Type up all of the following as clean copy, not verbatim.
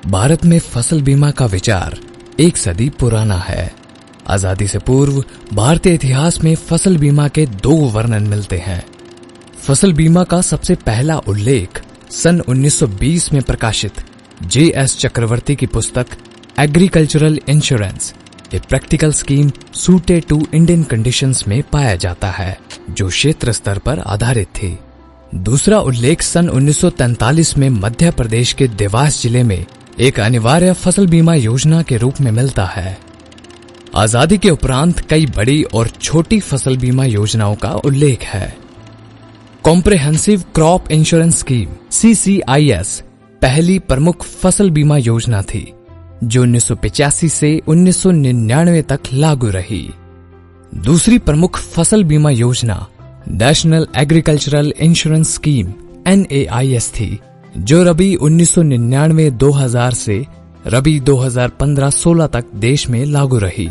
भारत में फसल बीमा का विचार 1 सदी पुराना है। आजादी से पूर्व भारतीय इतिहास में फसल बीमा के 2 वर्णन मिलते हैं। फसल बीमा का सबसे पहला उल्लेख सन 1920 में प्रकाशित J.S. चक्रवर्ती की पुस्तक agricultural insurance a practical scheme suited to Indian conditions में पाया जाता है, जो क्षेत्र स्तर पर आधारित थी। दूसरा उल्लेख सन 1943 में मध्य प्रदेश के देवास जिले में एक अनिवार्य फसल बीमा योजना के रूप में मिलता है। आजादी के उपरांत कई बड़ी और छोटी फसल बीमा योजनाओं का उल्लेख है। Comprehensive crop insurance scheme CCIS पहली प्रमुख फसल बीमा योजना थी, जो 1985 से 1999 तक लागू रही। दूसरी प्रमुख फसल बीमा योजना national agricultural insurance scheme NAIS थी, जो रबी 1999-2000 से रबी 2015-16 तक देश में लागू रही।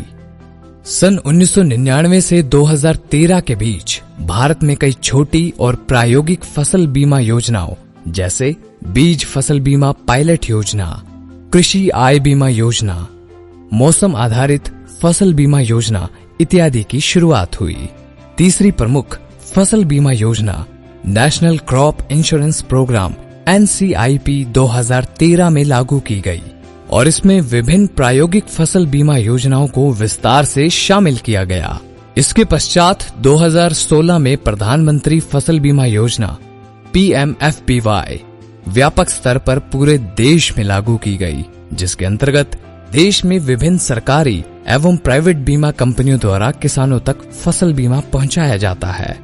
सन 1999 से 2013 के बीच भारत में कई छोटी और प्रायोगिक फसल बीमा योजनाओं जैसे बीज फसल बीमा पायलट योजना, कृषि आय बीमा योजना, मौसम आधारित फसल बीमा योजना इत्यादि की शुरुआत हुई। तीसरी प्रमुख फसल बीमा योजना national crop insurance programme NCIP 2013 में लागू की गई और इसमें विभिन्न प्रायोगिक फसल बीमा योजनाओं को विस्तार से शामिल किया गया। इसके पश्चात 2016 में प्रधानमंत्री फसल बीमा योजना PMFBY व्यापक स्तर पर पूरे देश में लागू की गई, जिसके अंतर्गत देश में विभिन्न सरकारी एवं प्राइवेट बीमा कंपनियों द्वारा किसानों तक फसल बीमा पहुंचाया जाता है।